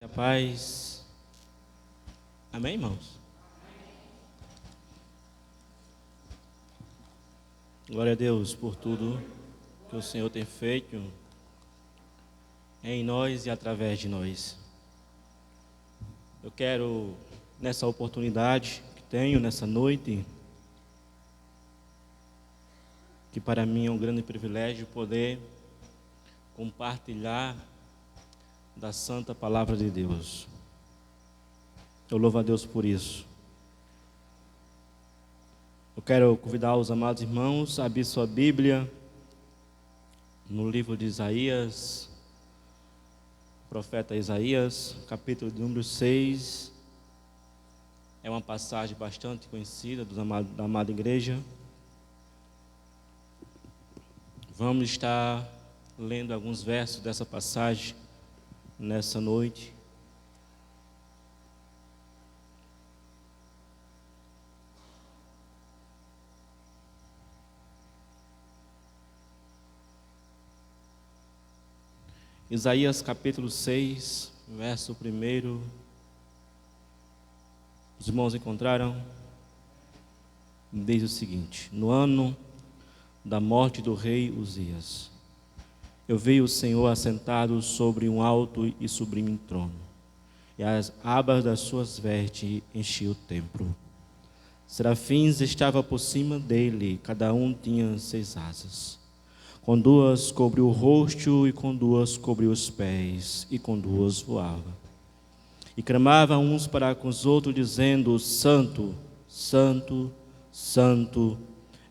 A paz. Amém, irmãos? Glória a Deus por tudo que o Senhor tem feito em nós e através de nós. Eu quero, nessa oportunidade que tenho nessa noite, que para mim é um grande privilégio poder compartilhar da santa palavra de Deus. Eu louvo a Deus por isso. Eu quero convidar os amados irmãos a abrir sua Bíblia no livro de Isaías, profeta Isaías, capítulo de número 6. É uma passagem bastante conhecida da amada igreja. Vamos estar lendo alguns versos dessa passagem nessa noite. Isaías capítulo 6, verso 1. Os irmãos encontraram? Diz o seguinte: No ano da morte do rei Uzias, eu vi o Senhor assentado sobre um alto e sublime trono, e as abas das suas vestes enchiam o templo. Serafins estavam por cima dele, cada um tinha 6 asas. Com 2 cobriu o rosto, e com 2 cobriu os pés, e com 2 voava. E clamavam uns para com os outros, dizendo: Santo, Santo, Santo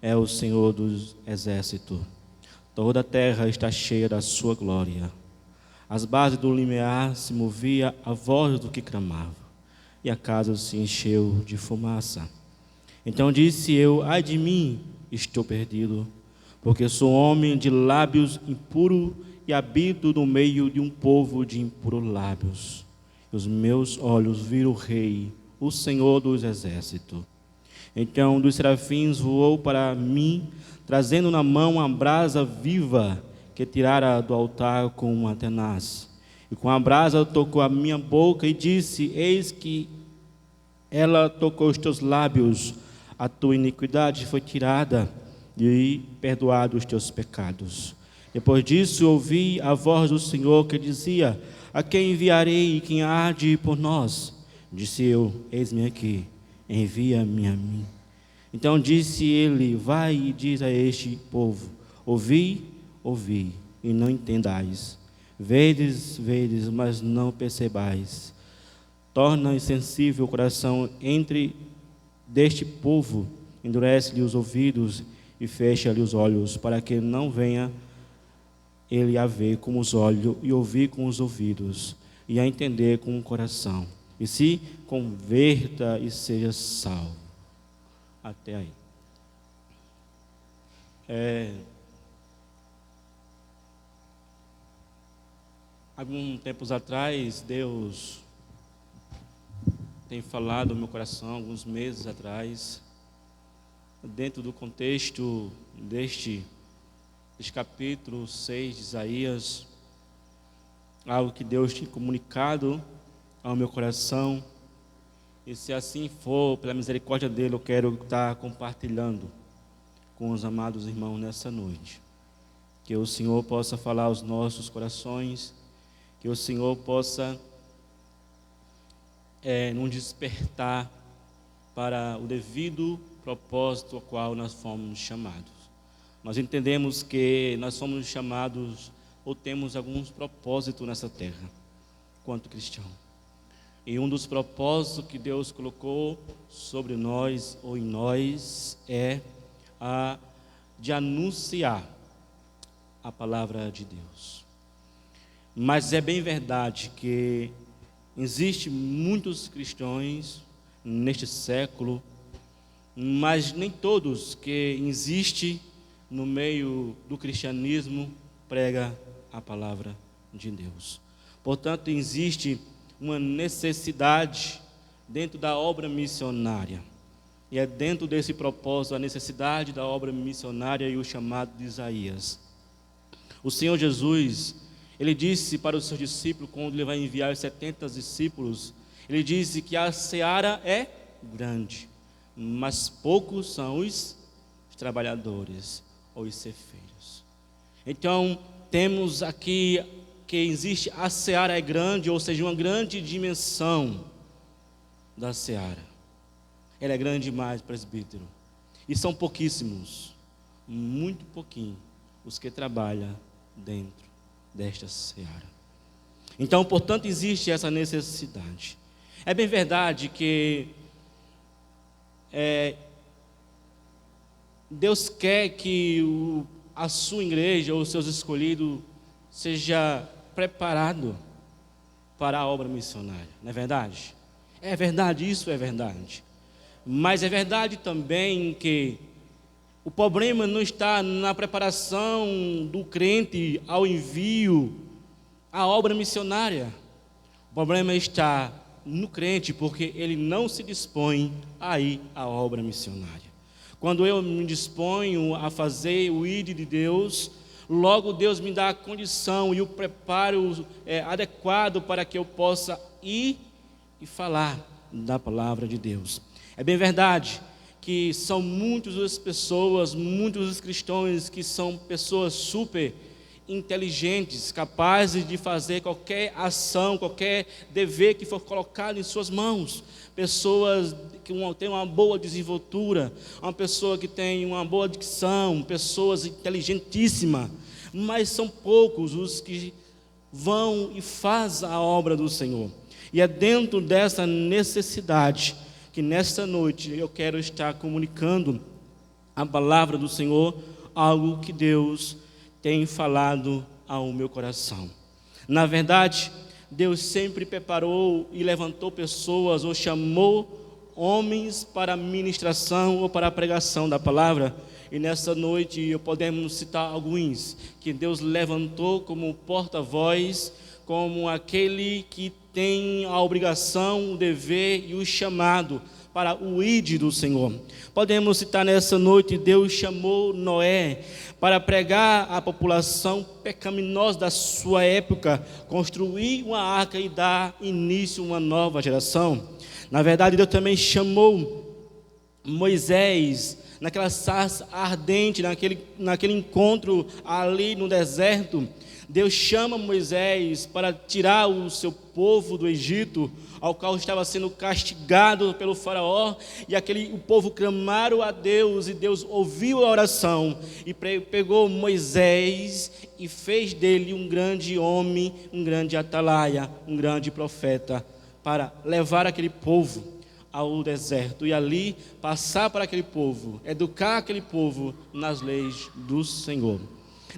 é o Senhor dos exércitos. Toda a terra está cheia da sua glória. As bases do limiar se movia a voz do que clamava, e a casa se encheu de fumaça. Então disse eu: ai de mim, estou perdido, porque sou homem de lábios impuros e habito no meio de um povo de impuros lábios. E os meus olhos viram o Rei, o Senhor dos exércitos. Então um dos serafins voou para mim, trazendo na mão uma brasa viva que tirara do altar com uma tenaz. E com a brasa tocou a minha boca e disse: eis que ela tocou os teus lábios, a tua iniquidade foi tirada e perdoado os teus pecados. Depois disso ouvi a voz do Senhor que dizia: a quem enviarei e quem há de ir por nós? Disse eu: eis-me aqui, envia-me a mim. Então disse ele: vai e diz a este povo: ouvi, ouvi, e não entendais. Vedes, vedes, mas não percebais. Torna insensível o coração deste povo, endurece-lhe os ouvidos e fecha-lhe os olhos, para que não venha ele a ver com os olhos e ouvir com os ouvidos e a entender com o coração, e se converta e seja salvo. Até aí. Alguns tempos atrás, Deus tem falado no meu coração, alguns meses atrás, dentro do contexto deste capítulo 6 de Isaías, algo que Deus tem comunicado ao meu coração. E se assim for, pela misericórdia dele, eu quero estar compartilhando com os amados irmãos nessa noite. Que o Senhor possa falar aos nossos corações, que o Senhor possa nos despertar para o devido propósito ao qual nós fomos chamados. Nós entendemos que nós somos chamados ou temos alguns propósitos nessa terra, quanto cristão. E um dos propósitos que Deus colocou sobre nós ou em nós é de anunciar a palavra de Deus. Mas é bem verdade que existem muitos cristãos neste século, mas nem todos que existem no meio do cristianismo prega a palavra de Deus. Portanto, existe uma necessidade dentro da obra missionária. E é dentro desse propósito a necessidade da obra missionária e o chamado de Isaías. O Senhor Jesus, Ele disse para os seus discípulos, quando ele vai enviar os 70 discípulos, ele disse que a seara é grande, mas poucos são os trabalhadores ou os ceifeiros. Então, temos aqui que existe a seara é grande, ou seja, uma grande dimensão da seara. Ela é grande demais, presbítero. E são pouquíssimos, muito pouquinho, os que trabalham dentro desta seara. Então, portanto, existe essa necessidade. É bem verdade que Deus quer que a sua igreja, ou os seus escolhidos, seja preparado para a obra missionária, não é verdade? É verdade, isso é verdade. Mas é verdade também que o problema não está na preparação do crente ao envio à obra missionária. O problema está no crente, porque ele não se dispõe a ir à obra missionária. Quando eu me disponho a fazer o ID de Deus, logo Deus me dá a condição e o preparo adequado para que eu possa ir e falar da palavra de Deus. É bem verdade que são muitas as pessoas, muitos os cristãos que são pessoas super inteligentes, capazes de fazer qualquer ação, qualquer dever que for colocado em suas mãos. Pessoas que têm uma boa desenvoltura, uma pessoa que tem uma boa dicção, pessoas inteligentíssimas, mas são poucos os que vão e fazem a obra do Senhor. E é dentro dessa necessidade que nesta noite eu quero estar comunicando a palavra do Senhor, algo que Deus tem falado ao meu coração. Na verdade, Deus sempre preparou e levantou pessoas ou chamou homens para a ministração ou para a pregação da palavra. E nessa noite podemos citar alguns que Deus levantou como porta-voz, como aquele que tem a obrigação, o dever e o chamado para o ID do Senhor. Podemos citar nessa noite, Deus chamou Noé para pregar à população pecaminosa da sua época, construir uma arca e dar início a uma nova geração. Na verdade, Deus também chamou Moisés naquela sarça ardente, naquele encontro ali no deserto. Deus chama Moisés para tirar o seu povo do Egito, ao qual estava sendo castigado pelo faraó, e o povo clamaram a Deus, e Deus ouviu a oração, e pegou Moisés e fez dele um grande homem, um grande atalaia, um grande profeta, para levar aquele povo ao deserto, e ali passar para aquele povo, educar aquele povo nas leis do Senhor.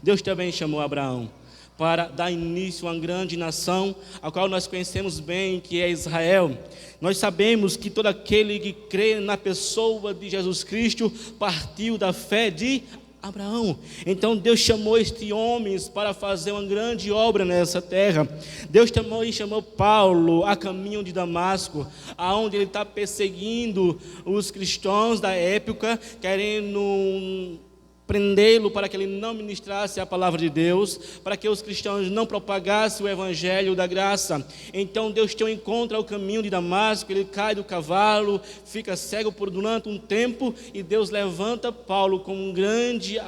Deus também chamou Abraão para dar início a uma grande nação, a qual nós conhecemos bem, que é Israel. Nós sabemos que todo aquele que crê na pessoa de Jesus Cristo partiu da fé de Abraão. Então Deus chamou estes homens para fazer uma grande obra nessa terra. Deus chamou Paulo a caminho de Damasco, aonde ele está perseguindo os cristãos da época, querendo prendê-lo para que ele não ministrasse a palavra de Deus, para que os cristãos não propagassem o evangelho da graça. Então Deus tem um encontro ao caminho de Damasco, ele cai do cavalo, fica cego durante um tempo, e Deus levanta Paulo como um grande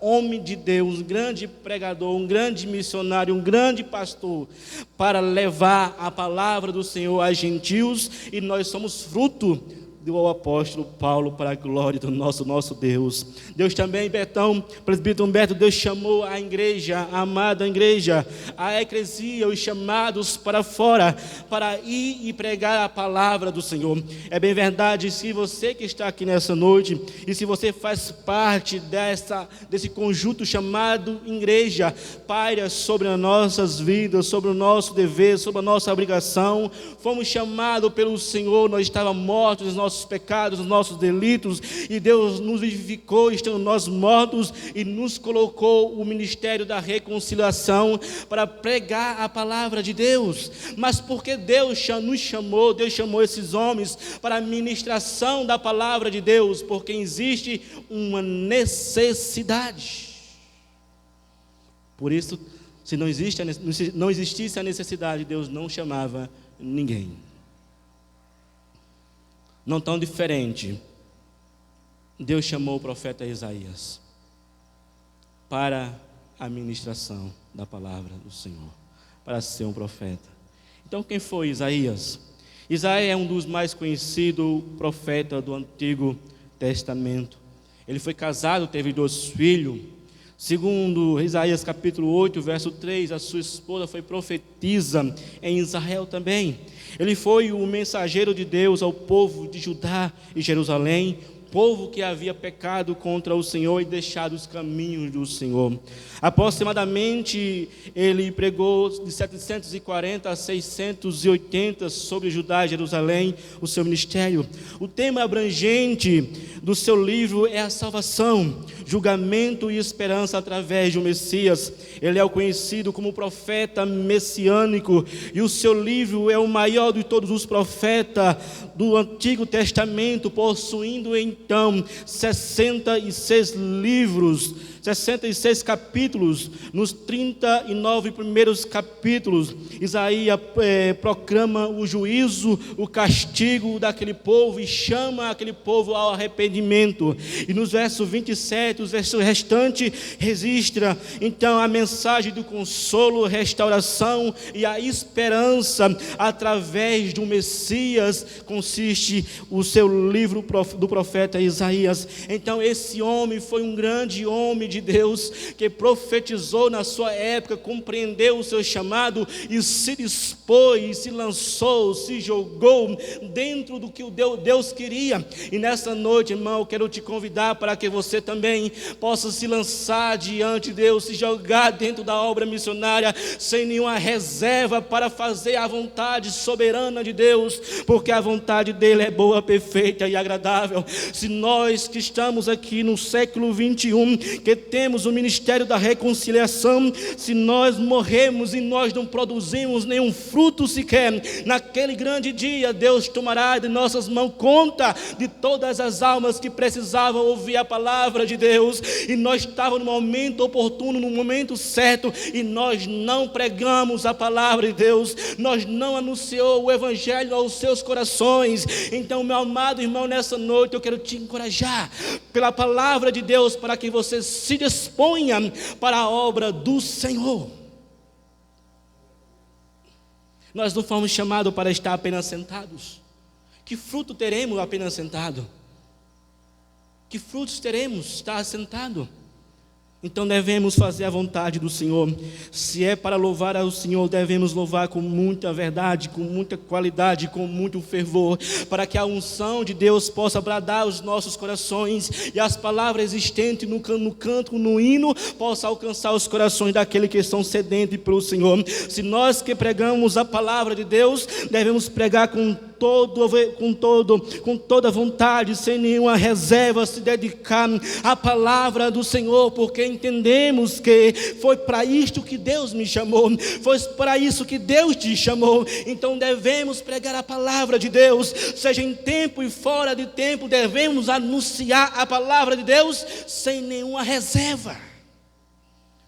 homem de Deus, um grande pregador, um grande missionário, um grande pastor, para levar a palavra do Senhor aos gentios, e nós somos fruto do apóstolo Paulo, para a glória do nosso Deus. Deus também, presbítero Humberto, Deus chamou a igreja, a amada igreja, a eclesia, os chamados para fora, para ir e pregar a palavra do Senhor. É bem verdade, se você que está aqui nessa noite, e se você faz parte desse conjunto chamado igreja, paira sobre as nossas vidas, sobre o nosso dever, sobre a nossa obrigação. Fomos chamados pelo Senhor, nós estávamos mortos nos nossos pecados, nos nossos delitos, e Deus nos vivificou, estando nós mortos, e nos colocou o ministério da reconciliação para pregar a palavra de Deus. Mas porque Deus nos chamou, Deus chamou esses homens para a ministração da palavra de Deus, porque existe uma necessidade. Por isso Se não existisse a necessidade, Deus não chamava ninguém. Não tão diferente, Deus chamou o profeta Isaías para a ministração da palavra do Senhor, para ser um profeta. Então, quem foi Isaías? Isaías é um dos mais conhecidos profetas do Antigo Testamento. Ele foi casado, teve 2 filhos. Segundo Isaías capítulo 8, verso 3, a sua esposa foi profetisa em Israel também. Ele foi o mensageiro de Deus ao povo de Judá e Jerusalém, povo que havia pecado contra o Senhor e deixado os caminhos do Senhor. Aproximadamente, ele pregou de 740 a 680 sobre Judá e Jerusalém, o seu ministério. O tema abrangente do seu livro é a salvação, julgamento e esperança através do Messias. Ele é o conhecido como profeta messiânico, e o seu livro é o maior de todos os profetas do Antigo Testamento, possuindo então 66 livros, 66 capítulos. Nos 39 primeiros capítulos, Isaías proclama o juízo, o castigo daquele povo e chama aquele povo ao arrependimento. E nos versos 27, os versos restantes, registra então a mensagem do consolo, restauração e a esperança através do Messias, consiste o seu livro do profeta Isaías. Então esse homem foi um grande homem de Deus, que profetizou na sua época, compreendeu o seu chamado e se dispôs, se lançou, se jogou dentro do que o Deus queria. E nessa noite, irmão, eu quero te convidar para que você também possa se lançar diante de Deus, se jogar dentro da obra missionária, sem nenhuma reserva, para fazer a vontade soberana de Deus, porque a vontade dele é boa, perfeita e agradável. Se nós que estamos aqui no século 21, que temos o ministério da reconciliação, se nós morremos e nós não produzimos nenhum fruto sequer, naquele grande dia Deus tomará de nossas mãos conta de todas as almas que precisavam ouvir a palavra de Deus, e nós estávamos no momento oportuno, no momento certo, e nós não pregamos a palavra de Deus, nós não anunciamos o evangelho aos seus corações. Então, meu amado irmão, nessa noite eu quero te encorajar pela palavra de Deus, para que você se disponha para a obra do Senhor. Nós não fomos chamados para estar apenas sentados. Que fruto teremos apenas sentado? Que frutos teremos estar sentado? Então devemos fazer a vontade do Senhor. Se é para louvar ao Senhor, devemos louvar com muita verdade, com muita qualidade, com muito fervor, para que a unção de Deus possa bradar os nossos corações e as palavras existentes no canto, no hino, possa alcançar os corações daqueles que estão sedentos pelo Senhor. Se nós que pregamos a palavra de Deus, devemos pregar com toda vontade, sem nenhuma reserva, se dedicar à palavra do Senhor, porque entendemos que foi para isto que Deus me chamou, foi para isso que Deus te chamou. Então devemos pregar a palavra de Deus, seja em tempo e fora de tempo, devemos anunciar a palavra de Deus sem nenhuma reserva,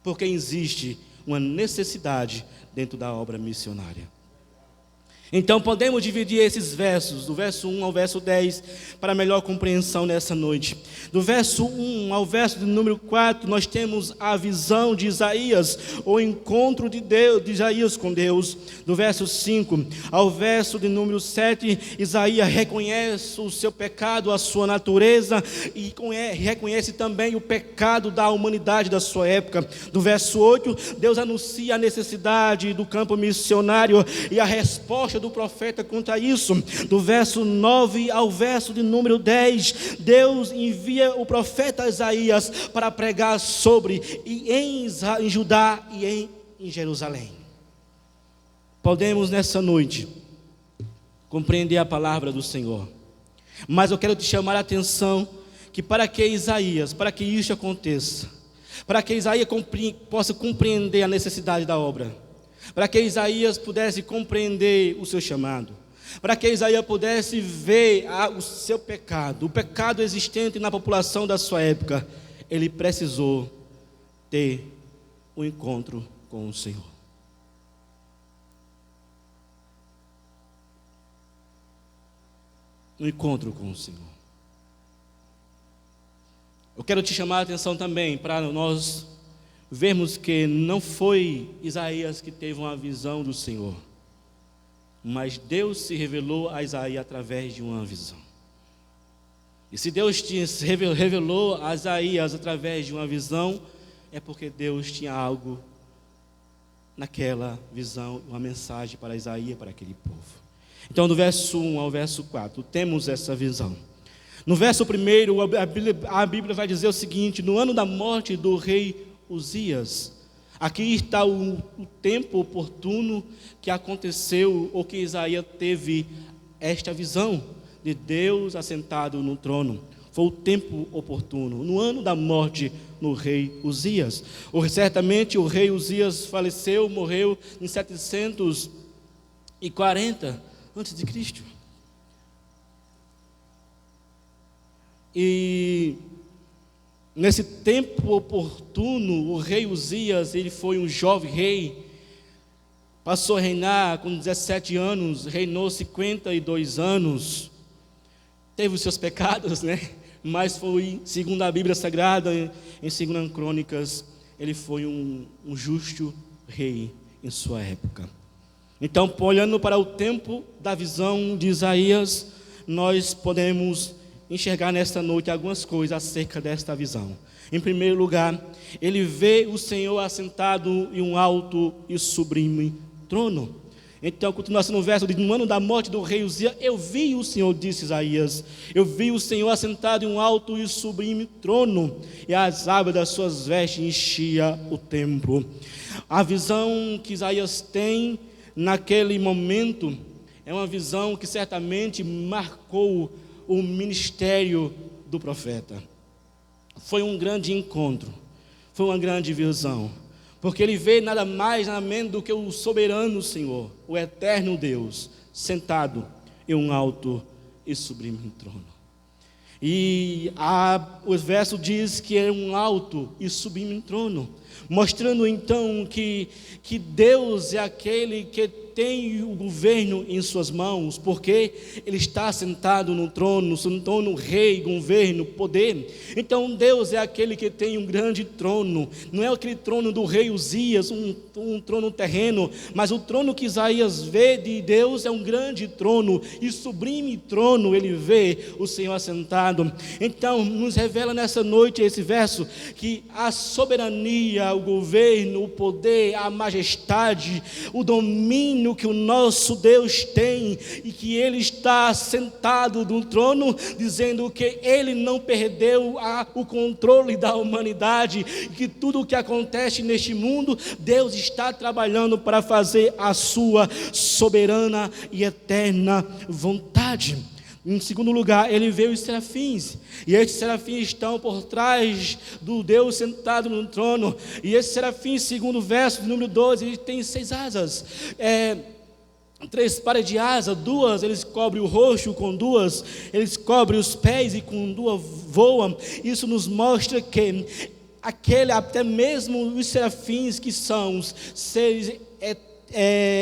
porque existe uma necessidade dentro da obra missionária. Então podemos dividir esses versos, do verso 1 ao verso 10, para melhor compreensão nessa noite. Do verso 1 ao verso de número 4, nós temos a visão de Isaías, o encontro de Deus, de Isaías com Deus. Do verso 5 ao verso de número 7, Isaías reconhece o seu pecado, a sua natureza, e reconhece também o pecado da humanidade da sua época. Do verso 8, Deus anuncia a necessidade do campo missionário e a resposta do profeta quanto isso. Do verso 9 ao verso de número 10, Deus envia o profeta Isaías para pregar sobre em Judá e em Jerusalém. Podemos nessa noite compreender a palavra do Senhor, mas eu quero te chamar a atenção que para que isso aconteça, para que Isaías possa compreender a necessidade da obra, para que Isaías pudesse compreender o seu chamado, para que Isaías pudesse ver o seu pecado, o pecado existente na população da sua época, ele precisou ter um encontro com o Senhor. Um encontro com o Senhor. Eu quero te chamar a atenção também para nós vermos que não foi Isaías que teve uma visão do Senhor, mas Deus se revelou a Isaías através de uma visão. E se Deus se revelou a Isaías através de uma visão, é porque Deus tinha algo naquela visão, uma mensagem para Isaías, para aquele povo. Então, do verso 1 ao verso 4, temos essa visão. No verso 1, a Bíblia vai dizer o seguinte: no ano da morte do rei Uzias, aqui está o tempo oportuno que aconteceu, ou que Isaías teve esta visão de Deus assentado no trono. Foi o tempo oportuno, no ano da morte do rei Uzias. Certamente o rei Uzias faleceu, morreu em 740 a.C. E nesse tempo oportuno, o rei Uzias, ele foi um jovem rei, passou a reinar com 17 anos, reinou 52 anos, teve os seus pecados, mas foi, segundo a Bíblia Sagrada, em 2 Crônicas, ele foi um justo rei em sua época. Então, olhando para o tempo da visão de Isaías, nós podemos enxergar nesta noite algumas coisas acerca desta visão. Em primeiro lugar, ele vê o Senhor assentado em um alto e sublime trono. Então, continuação no verso, no ano da morte do rei Uzias, eu vi o Senhor, disse Isaías, eu vi o Senhor assentado em um alto e sublime trono, e as abas das suas vestes enchia o templo. A visão que Isaías tem naquele momento é uma visão que certamente marcou o ministério do profeta. Foi um grande encontro, foi uma grande visão, porque ele vê nada mais, nada menos do que o soberano Senhor, o eterno Deus, sentado em um alto e sublime trono. E o verso diz que é um alto e sublime trono, mostrando então que Deus é aquele que tem o governo em suas mãos, porque Ele está sentado no trono, rei, governo, poder. Então Deus é aquele que tem um grande trono, não é aquele trono do rei Uzias, um trono terreno, mas o trono que Isaías vê de Deus é um grande trono, e sublime trono ele vê o Senhor assentado. Então nos revela nessa noite esse verso, que a soberania, o governo, o poder, a majestade, o domínio que o nosso Deus tem, e que Ele está sentado no trono, dizendo que Ele não perdeu o controle da humanidade, e que tudo o que acontece neste mundo, Deus está trabalhando para fazer a sua soberana e eterna vontade. Em segundo lugar, ele vê os serafins, e esses serafins estão por trás do Deus sentado no trono. E esses serafins, segundo o verso número 12, eles têm 6 asas, 3 pares de asa, 2 eles cobrem o rosto, com 2 eles cobrem os pés, e com 2 voam. Isso nos mostra que até mesmo os serafins, que são os seres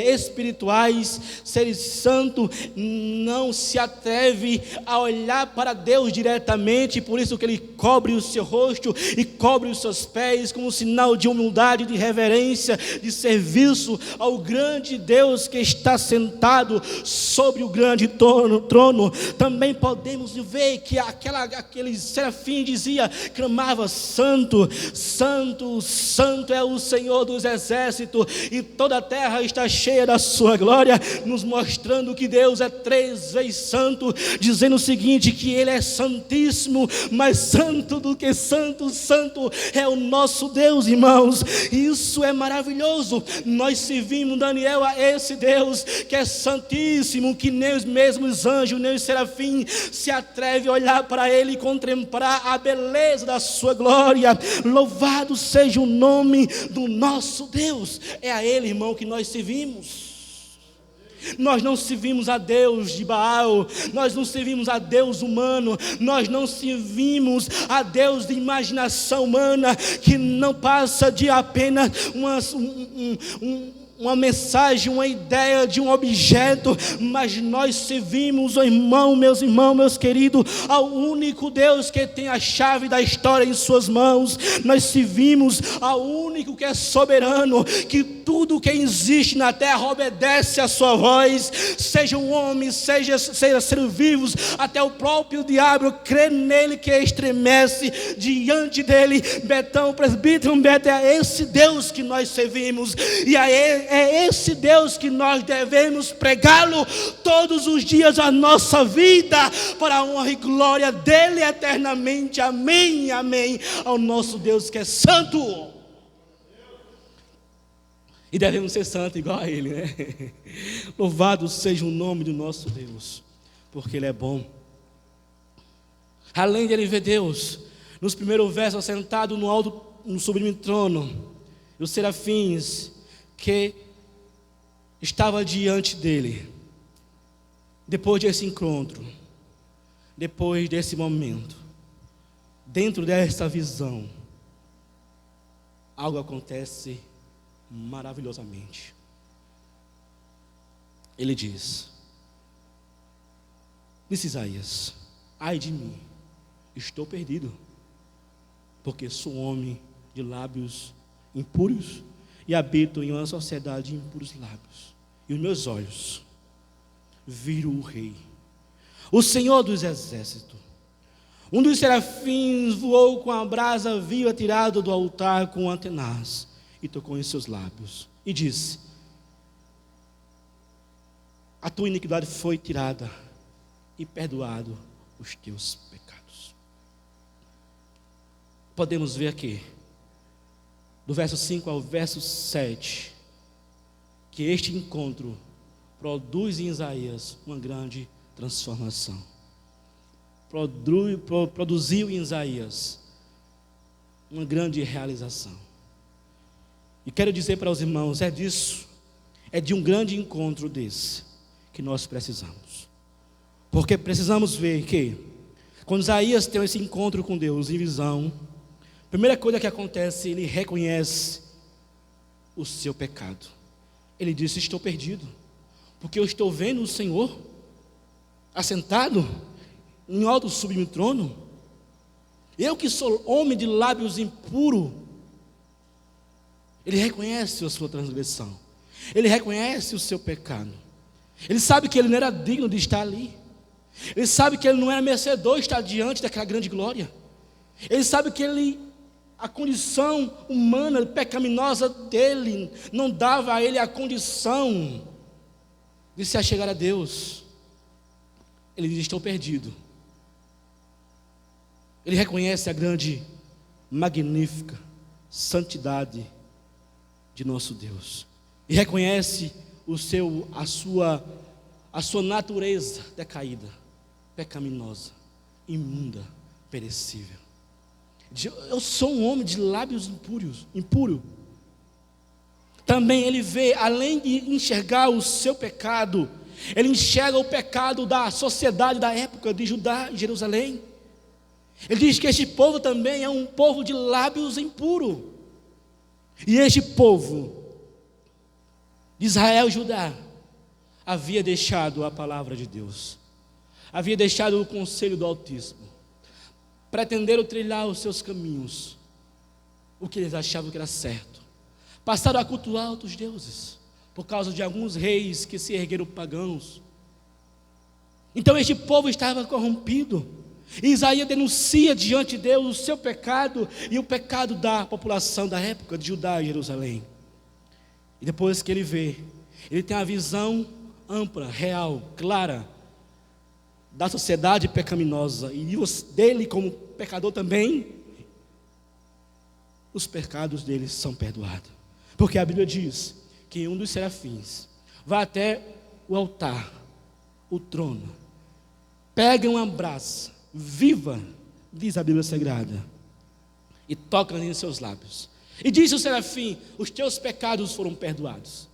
espirituais, seres santos, não se atreve a olhar para Deus diretamente, por isso que ele cobre o seu rosto e cobre os seus pés, como um sinal de humildade, de reverência, de serviço ao grande Deus que está sentado sobre o grande trono. Também podemos ver que aquele serafim clamava: santo, santo, santo é o Senhor dos exércitos, e toda a terra está cheia da sua glória, nos mostrando que Deus é 3 vezes santo, dizendo o seguinte, que Ele é santíssimo, mais santo do que santo, santo é o nosso Deus, irmãos. Isso é maravilhoso. Nós servimos, Daniel, a esse Deus que é santíssimo, que nem os mesmos anjos, nem os serafins se atrevem a olhar para Ele e contemplar a beleza da sua glória. Louvado seja o nome do nosso Deus. É a Ele, irmão, que nós servimos. Nós não servimos a Deus de Baal, nós não servimos a Deus humano, nós não servimos a Deus de imaginação humana, que não passa de apenas uma mensagem, uma ideia de um objeto, mas nós servimos, meus irmãos, meus queridos, ao único Deus que tem a chave da história em suas mãos. Nós servimos ao único que é soberano, que tudo que existe na terra obedece a sua voz, sejam homens, seja seres vivos, até o próprio diabo crê nele, que estremece diante dele. Betão, presbítero Beto, é esse Deus que nós servimos, e é esse Deus que nós devemos pregá-lo todos os dias da nossa vida, para a honra e glória dele eternamente. Amém, amém, ao nosso Deus que é santo. E devemos ser santos igual a ele, né? Louvado seja o nome do nosso Deus, porque ele é bom. Além de ele ver Deus, nos primeiros versos, assentado no alto, no sublime trono, e os serafins que estava diante dele. Depois desse encontro, depois desse momento, dentro dessa visão, algo acontece maravilhosamente. Ele disse Isaías: ai de mim, estou perdido, porque sou homem de lábios impuros e habito em uma sociedade de impuros lábios, e os meus olhos viram o Rei, o Senhor dos exércitos. Um dos serafins voou com a brasa viva tirado do altar com antenas, e tocou em seus lábios, e disse: a tua iniquidade foi tirada, e perdoado os teus pecados. Podemos ver aqui, do verso 5 ao verso 7, que este encontro produz em Isaías uma grande transformação. Produziu em Isaías uma grande realização. E quero dizer para os irmãos, é de um grande encontro desse que nós precisamos. Porque precisamos ver que, quando Isaías tem esse encontro com Deus em visão, a primeira coisa que acontece, ele reconhece o seu pecado. Ele disse: estou perdido, porque eu estou vendo o Senhor assentado em alto sublime trono. Eu que sou homem de lábios impuros. Ele reconhece a sua transgressão, ele reconhece o seu pecado. Ele sabe que ele não era digno de estar ali. Ele sabe que ele não era merecedor de estar diante daquela grande glória. Ele sabe que a condição humana, pecaminosa dele, não dava a ele a condição de se achegar a Deus. Ele diz: estou perdido. Ele reconhece a grande, magnífica santidade de nosso Deus, e reconhece a sua natureza decaída, pecaminosa, imunda, perecível. Eu sou um homem de lábios impuro. Também ele vê, além de enxergar o seu pecado, ele enxerga o pecado da sociedade da época de Judá e Jerusalém. Ele diz que este povo também é um povo de lábios impuros. E este povo de Israel e Judá havia deixado a palavra de Deus, havia deixado o conselho do Altíssimo, pretenderam trilhar os seus caminhos, o que eles achavam que era certo, passaram a cultuar outros deuses, por causa de alguns reis que se ergueram pagãos. Então este povo estava corrompido, e Isaías denuncia diante de Deus o seu pecado e o pecado da população da época de Judá e Jerusalém. E depois que ele vê, ele tem a visão ampla, real, clara da sociedade pecaminosa e dele como pecador também. Os pecados deles são perdoados, porque a Bíblia diz que um dos serafins vai até o altar, o trono, pega uma brasa viva, diz a Bíblia Sagrada, e toca em seus lábios, e diz o serafim: os teus pecados foram perdoados.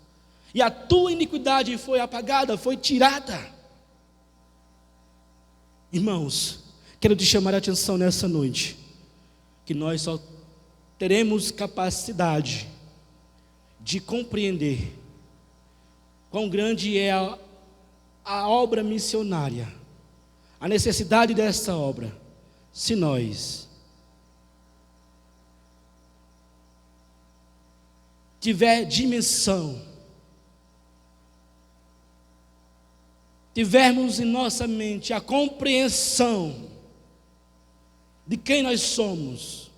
e a tua iniquidade foi apagada, foi tirada. Irmãos, quero te chamar a atenção nessa noite, que nós só teremos capacidade de compreender quão grande é a obra missionária, a necessidade dessa obra, se nós tiver dimensão, tivermos em nossa mente a compreensão de quem nós somos,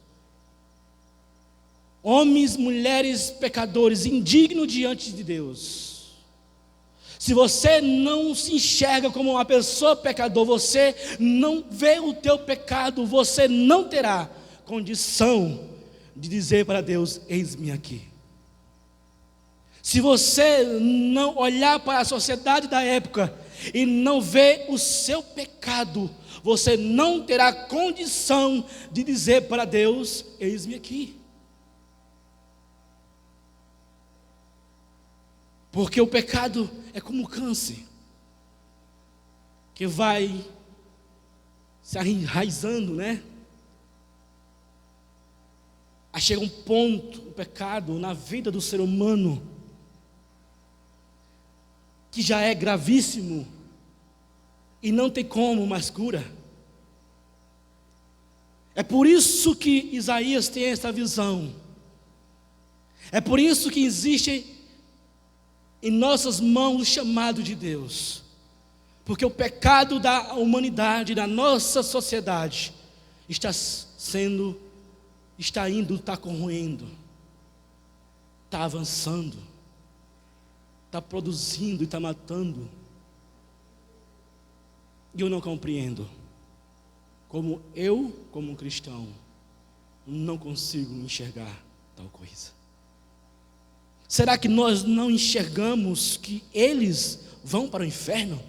homens, mulheres, pecadores, indignos diante de Deus. Se você não se enxerga como uma pessoa pecador, você não vê o teu pecado, você não terá condição de dizer para Deus: eis-me aqui. Se você não olhar para a sociedade da época e não ver o seu pecado, você não terá condição de dizer para Deus: eis-me aqui. Porque o pecado é como câncer, que vai se enraizando, né? Aí chega um ponto, o pecado na vida do ser humano, que já é gravíssimo e não tem como mais cura. É por isso que Isaías tem essa visão. É por isso que existe em nossas mãos o chamado de Deus. Porque o pecado da humanidade, da nossa sociedade, está corroendo, está avançando, está produzindo e está matando. E eu não compreendo. Como um cristão, não consigo enxergar tal coisa. Será que nós não enxergamos que eles vão para o inferno?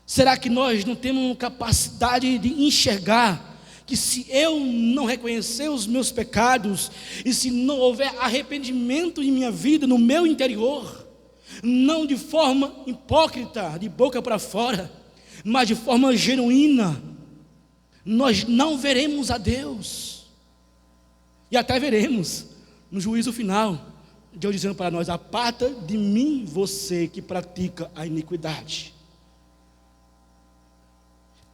Será que nós não temos capacidade de enxergar que se eu não reconhecer os meus pecados, e se não houver arrependimento em minha vida, no meu interior, não de forma hipócrita, de boca para fora, mas de forma genuína, nós não veremos a Deus, e até veremos no juízo final, Deus dizendo para nós: aparta de mim você que pratica a iniquidade.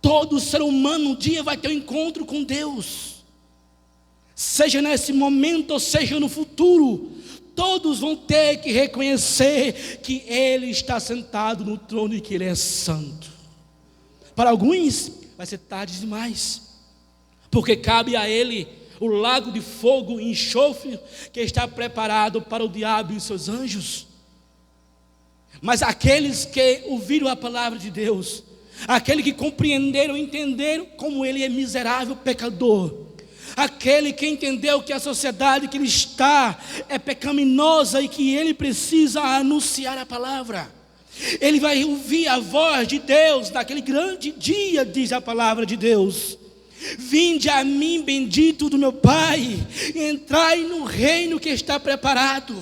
Todo ser humano um dia vai ter um encontro com Deus, seja nesse momento ou seja no futuro. Todos vão ter que reconhecer que Ele está sentado no trono e que Ele é santo. Para alguns vai ser tarde demais, porque cabe a Ele o lago de fogo e enxofre que está preparado para o diabo e os seus anjos. Mas aqueles que ouviram a palavra de Deus, aquele que compreenderam, entenderam como ele é miserável, pecador, aquele que entendeu que a sociedade que ele está é pecaminosa e que ele precisa anunciar a palavra, ele vai ouvir a voz de Deus naquele grande dia, diz a palavra de Deus: vinde a mim, bendito do meu Pai, e entrai no reino que está preparado.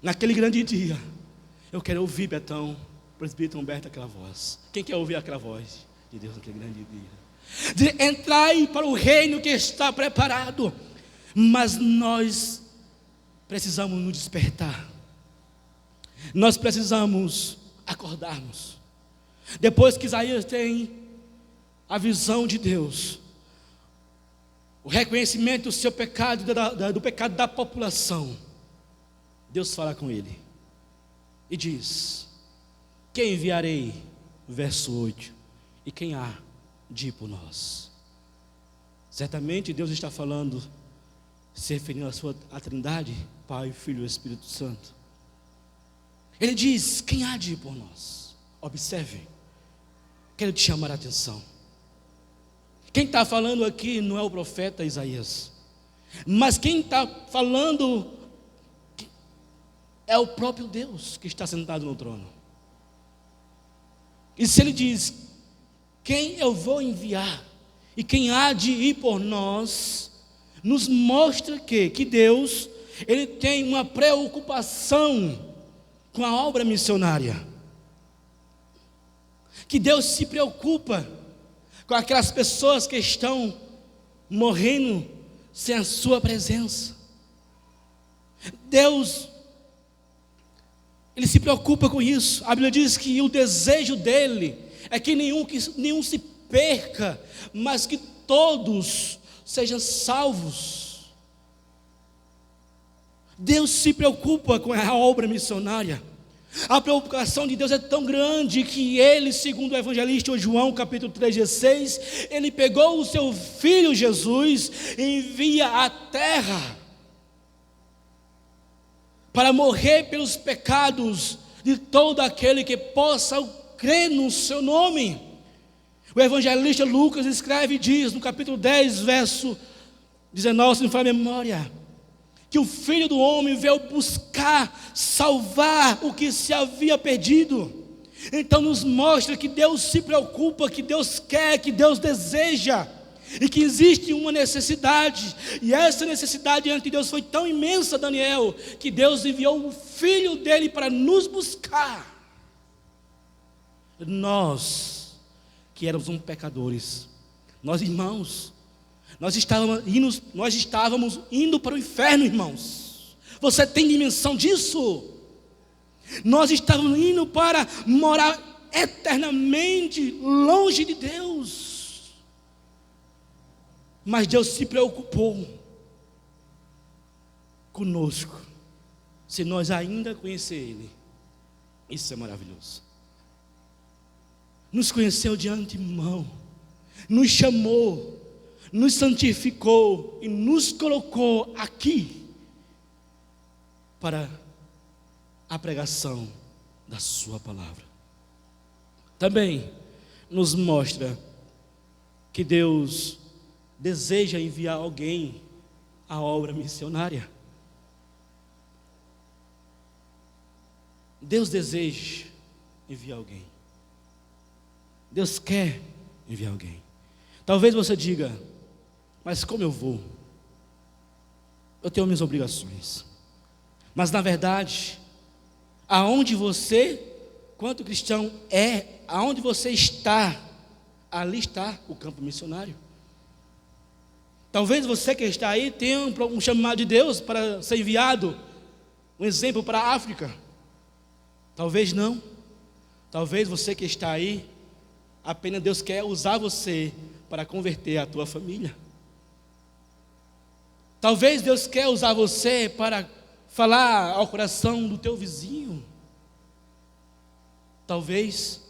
Naquele grande dia, eu quero ouvir, Betão, presbítero Humberto, aquela voz. Quem quer ouvir aquela voz de Deus naquele grande dia? De entrai para o reino que está preparado. Mas nós precisamos nos despertar. Nós precisamos acordarmos. Depois que Isaías tem a visão de Deus, o reconhecimento do seu pecado, do pecado da população, Deus fala com ele e diz: quem enviarei? Verso 8: e quem há de ir por nós? Certamente Deus está falando, se referindo à Trindade, Pai, Filho e Espírito Santo. Ele diz: quem há de ir por nós? Observe, quero te chamar a atenção. Quem está falando aqui não é o profeta Isaías, mas quem está falando é o próprio Deus que está sentado no trono. E se ele diz: quem eu vou enviar e quem há de ir por nós, nos mostra que Deus ele tem uma preocupação com a obra missionária. Que Deus se preocupa com aquelas pessoas que estão morrendo sem a sua presença. Deus, Ele se preocupa com isso. A Bíblia diz que o desejo dele é que nenhum se perca, mas que todos sejam salvos. Deus se preocupa com a obra missionária. A preocupação de Deus é tão grande que ele, segundo o evangelista João, capítulo 3:16, ele pegou o seu filho Jesus e envia à terra para morrer pelos pecados de todo aquele que possa crer no seu nome. O evangelista Lucas escreve e diz no capítulo 10, verso 19, se não falha a memória, que o Filho do Homem veio buscar, salvar o que se havia perdido. Então nos mostra que Deus se preocupa, que Deus quer, que Deus deseja, e que existe uma necessidade, e essa necessidade diante de Deus foi tão imensa, Daniel, que Deus enviou o Filho dele para nos buscar. Nós, que éramos pecadores, nós irmãos, nós estávamos indo para o inferno, irmãos. Você tem dimensão disso? Nós estávamos indo para morar eternamente longe de Deus. Mas Deus se preocupou conosco. Se nós ainda conhecer Ele, isso é maravilhoso. Nos conheceu de antemão, nos chamou, nos santificou e nos colocou aqui para a pregação da sua palavra. Também nos mostra que Deus deseja enviar alguém à obra missionária. Deus deseja enviar alguém. Deus quer enviar alguém. Talvez você diga: mas como eu vou? Eu tenho minhas obrigações. Mas na verdade, aonde você, quanto cristão aonde você está, ali está o campo missionário. Talvez você que está aí tenha um chamado de Deus para ser enviado, um exemplo para a África. Talvez não. Talvez você que está aí, apenas Deus quer usar você para converter a tua família. Talvez Deus quer usar você para falar ao coração do teu vizinho. Talvez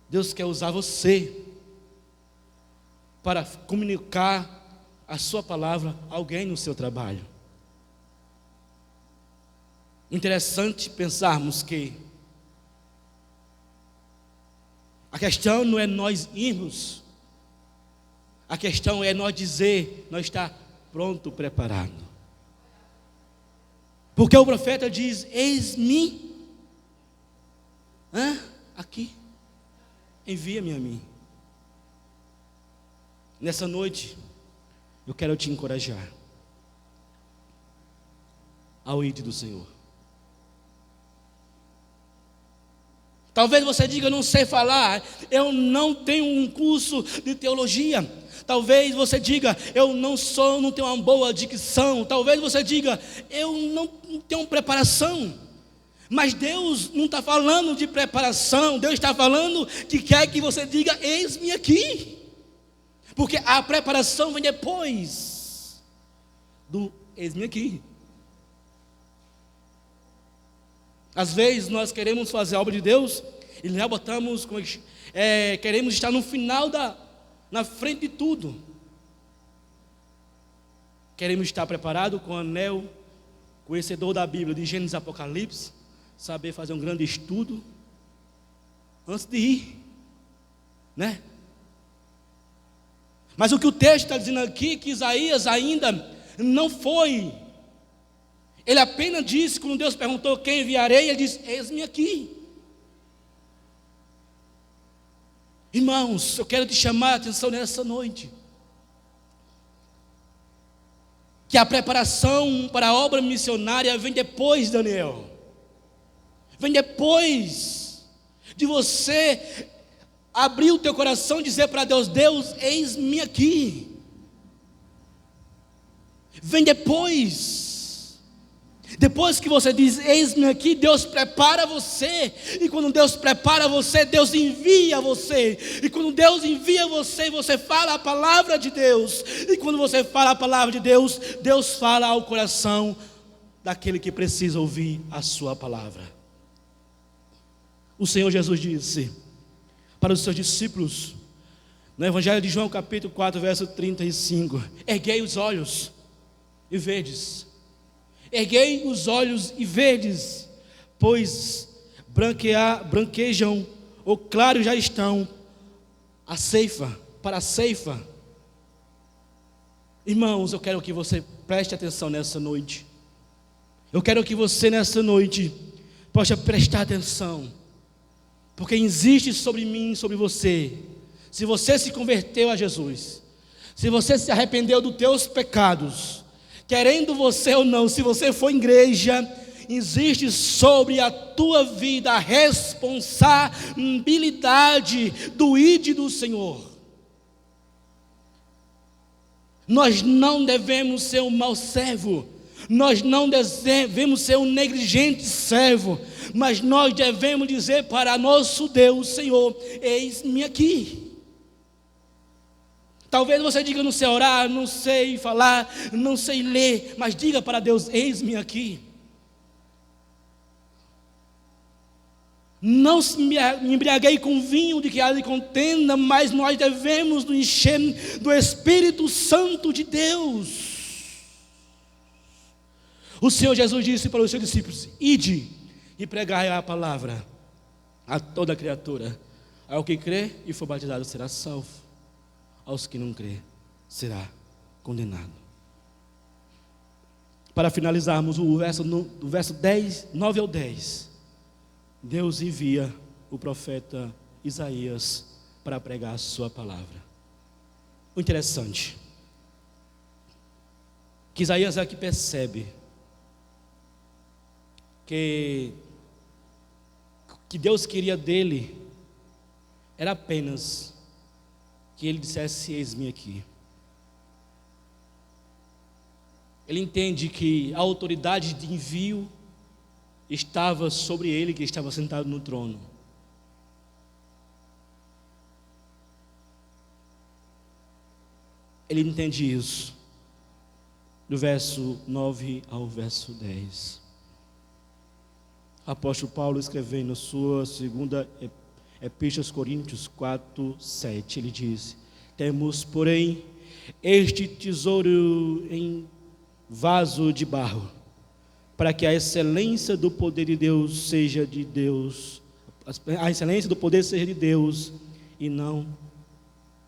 Deus quer usar você para comunicar a sua palavra a alguém no seu trabalho. Interessante pensarmos que a questão não é nós irmos, a questão é nós dizer, nós estar pronto, preparado. Porque o profeta diz: eis-me aqui, envia-me a mim. Nessa noite, eu quero te encorajar ao ir do Senhor. Talvez você diga: eu não sei falar, eu não tenho um curso de teologia. Talvez você diga: eu não tenho uma boa dicção. Talvez você diga: eu não tenho preparação. Mas Deus não está falando de preparação. Deus está falando que quer que você diga: eis-me aqui. Porque a preparação vem depois do eis-me aqui. Às vezes nós queremos fazer a obra de Deus e já botamos, queremos estar no final na frente de tudo. Queremos estar preparados com o anel, conhecedor da Bíblia, de Gênesis e Apocalipse, saber fazer um grande estudo antes de ir, né? Mas o que o texto está dizendo aqui, que Isaías ainda não foi. Ele apenas disse, quando Deus perguntou: quem enviarei? Ele disse: eis-me aqui. Irmãos, eu quero te chamar a atenção nessa noite. que a preparação para a obra missionária vem depois, Daniel. Vem depois de você abrir o teu coração e dizer para Deus: Deus, eis-me aqui. Vem depois. Depois que você diz, eis-me aqui, Deus prepara você. E quando Deus prepara você, Deus envia você. E quando Deus envia você, você fala a palavra de Deus. E quando você fala a palavra de Deus, Deus fala ao coração daquele que precisa ouvir a sua palavra. O Senhor Jesus disse para os seus discípulos, no Evangelho de João capítulo 4, verso 35, erguei os olhos e vedes. Erguei os olhos e vedes, pois branquejam, ou claro já estão, para a ceifa. Irmãos, eu quero que você preste atenção nessa noite. Eu quero que você nessa noite possa prestar atenção, porque existe sobre mim, sobre você. Se você se converteu a Jesus, se você se arrependeu dos teus pecados, querendo você ou não, se você for igreja, existe sobre a tua vida a responsabilidade do ID do Senhor. Nós não devemos ser um mau servo, nós não devemos ser um negligente servo, mas nós devemos dizer para nosso Deus: Senhor, eis-me aqui. Talvez você diga: não sei orar, não sei falar, não sei ler, mas diga para Deus: eis-me aqui. Não me embriaguei com vinho de que há de contenda, mas nós devemos nos encher do Espírito Santo de Deus. O Senhor Jesus disse para os seus discípulos: ide e pregai a palavra a toda criatura. Ao que crê e for batizado será salvo, aos que não crê será condenado. Para finalizarmos o verso, do verso 9 ao 10, Deus envia o profeta Isaías para pregar a sua palavra. O interessante, que Isaías aqui percebe que Deus queria dele era apenas que ele dissesse: eis-me aqui. Ele entende que a autoridade de envio estava sobre ele, que estava sentado no trono. Ele entende isso, do verso 9 ao verso 10. O apóstolo Paulo, escrevendo sua segunda Epístola aos Coríntios 4, 7, ele diz: temos, porém, este tesouro em vaso de barro, para que a excelência do poder de Deus seja de Deus, a excelência do poder seja de Deus e não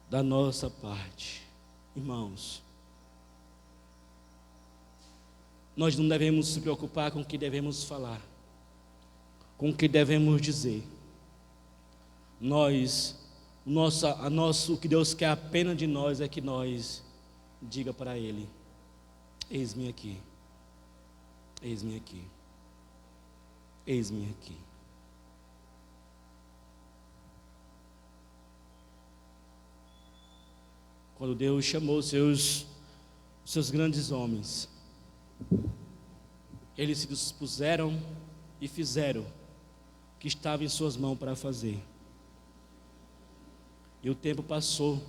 da nossa parte. Irmãos, nós não devemos se preocupar com o que devemos falar, com o que devemos dizer. O que Deus quer apenas de nós é que nós diga para Ele: eis-me aqui, eis-me aqui, eis-me aqui. Quando Deus chamou seus grandes homens, eles se dispuseram e fizeram o que estava em suas mãos para fazer. E o tempo passou.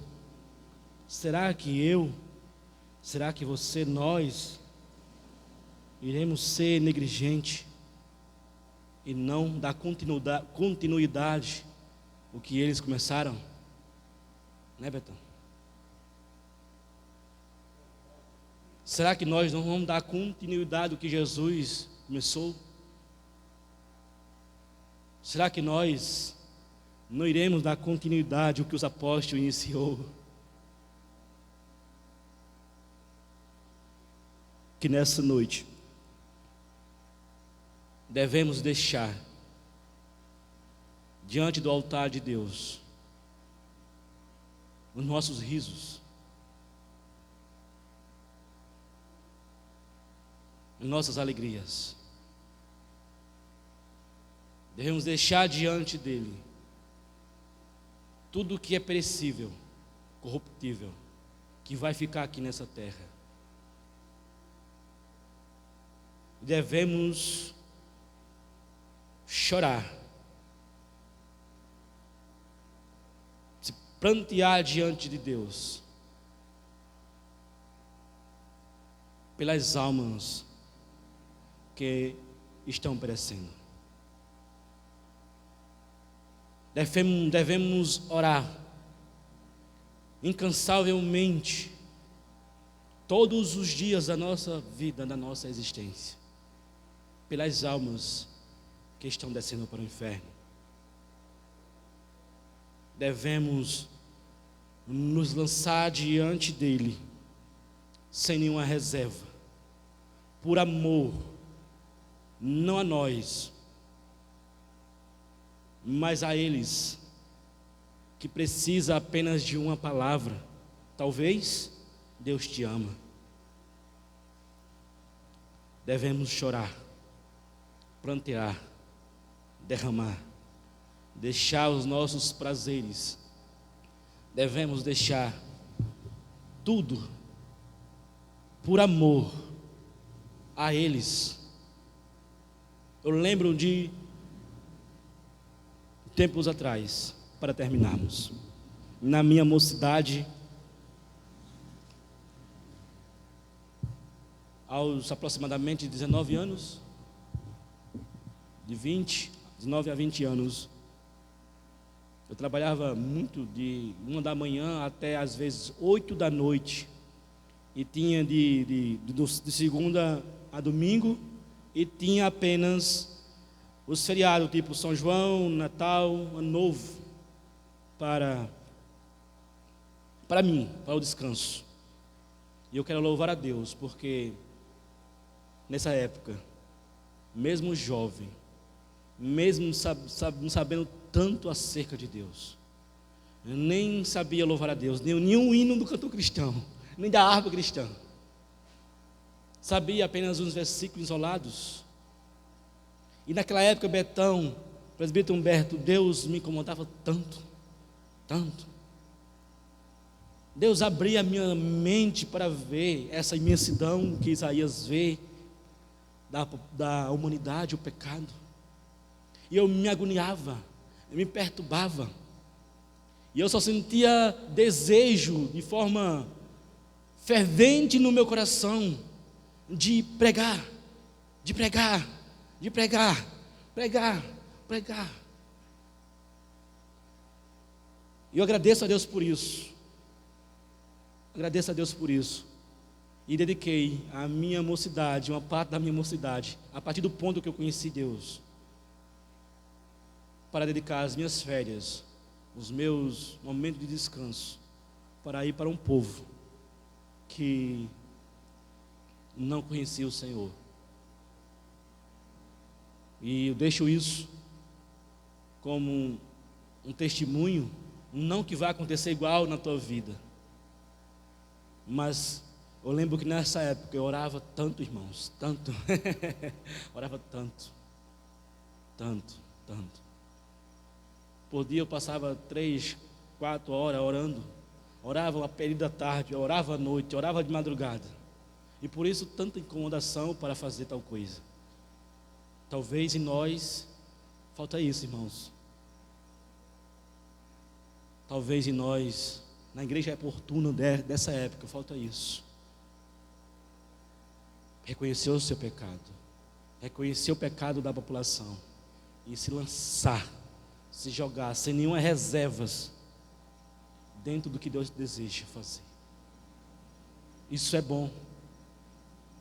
Será que você, nós iremos ser negligentes e não dar continuidade o que eles começaram? Né, Betão? Será que nós não vamos dar continuidade ao que Jesus começou? Será que nós não iremos dar continuidade ao que os apóstolos iniciou? Que nessa noite devemos deixar diante do altar de Deus os nossos risos, em nossas alegrias. Devemos deixar diante dele tudo que é perecível, corruptível, que vai ficar aqui nessa terra. Devemos chorar, se prantear diante de Deus pelas almas que estão perecendo. Devemos orar incansavelmente todos os dias da nossa vida, da nossa existência, pelas almas que estão descendo para o inferno. Devemos nos lançar diante dele sem nenhuma reserva, por amor, não a nós, mas a eles, que precisa apenas de uma palavra: talvez Deus te ama. Devemos chorar, prantear, derramar, deixar os nossos prazeres, devemos deixar tudo por amor a eles. Eu lembro de tempos atrás, para terminarmos, na minha mocidade, aos aproximadamente 19 anos, de 19 a 20 anos, eu trabalhava muito, de 1 da manhã até às vezes 8 da noite, e tinha de segunda a domingo, e tinha apenas os feriados, tipo São João, Natal, Ano Novo, para mim, para o descanso. E eu quero louvar a Deus, porque nessa época, mesmo jovem, mesmo não sabendo tanto acerca de Deus, eu nem sabia louvar a Deus, nenhum hino do cantor cristão, nem da harpa cristã. Sabia apenas uns versículos isolados. E naquela época, Betão, presbítero Humberto, Deus me incomodava tanto, tanto. Deus abria a minha mente para ver essa imensidão que Isaías vê da humanidade, o pecado. E eu me agoniava, eu me perturbava. E eu só sentia desejo de forma fervente no meu coração de pregar, de pregar, de pregar, pregar, pregar. E eu agradeço a Deus por isso. Agradeço a Deus por isso. E dediquei a minha mocidade, uma parte da minha mocidade, a partir do ponto que eu conheci Deus, para dedicar as minhas férias, os meus momentos de descanso, para ir para um povo que não conhecia o Senhor. E eu deixo isso como um testemunho, não que vai acontecer igual na tua vida, mas eu lembro que nessa época eu orava tanto, irmãos, tanto, orava tanto, tanto, tanto. Por dia eu passava 3, 4 horas orando, orava uma período da tarde, orava à noite, orava de madrugada. E por isso tanta incomodação para fazer tal coisa. Talvez em nós falta isso, irmãos. Talvez em nós, na igreja oportuna dessa época, falta isso. Reconhecer o seu pecado, reconhecer o pecado da população e se lançar, se jogar sem nenhuma reservas dentro do que Deus deseja fazer. Isso é bom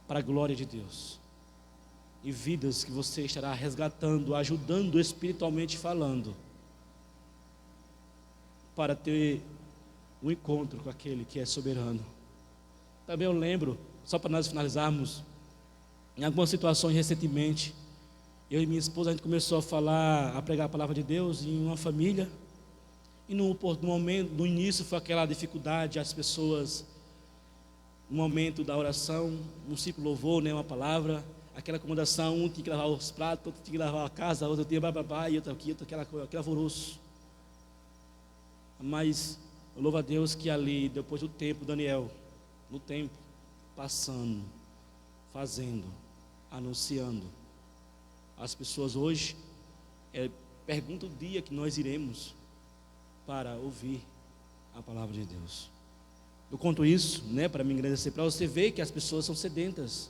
para a glória de Deus. E vidas que você estará resgatando, ajudando espiritualmente falando, para ter um encontro com aquele que é soberano. Também eu lembro, só para nós finalizarmos, em algumas situações recentemente, eu e minha esposa, a gente começou a pregar a palavra de Deus em uma família, e no momento, no início foi aquela dificuldade, as pessoas no momento da oração, um simples louvor, né, uma palavra, aquela acomodação, um tinha que lavar os pratos, outro tinha que lavar a casa, outro tinha bababá, e outro aqui, outro aquele alvoroço. Mas eu louvo a Deus que ali, depois do tempo, Daniel, no tempo, passando, fazendo, anunciando, as pessoas hoje perguntam o dia que nós iremos para ouvir a palavra de Deus. Eu conto isso, né, para me agradecer, para você ver que as pessoas são sedentas,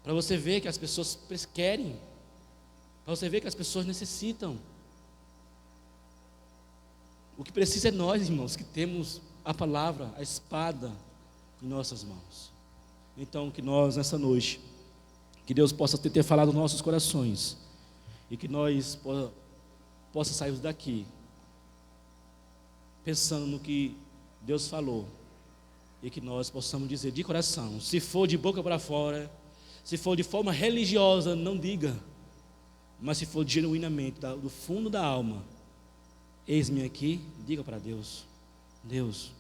para você ver que as pessoas querem, para você ver que as pessoas necessitam. O que precisa é nós, irmãos, que temos a palavra, a espada em nossas mãos. Então, que nós, nessa noite, que Deus possa ter falado nos nossos corações, e que nós possa sair daqui pensando no que Deus falou, e que nós possamos dizer de coração, se for de boca para fora, se for de forma religiosa, não diga, mas se for genuinamente, do fundo da alma, eis-me aqui, diga para Deus: Deus,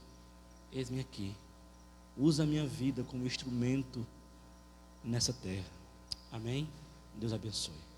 eis-me aqui, usa a minha vida como instrumento nessa terra. Amém? Deus abençoe.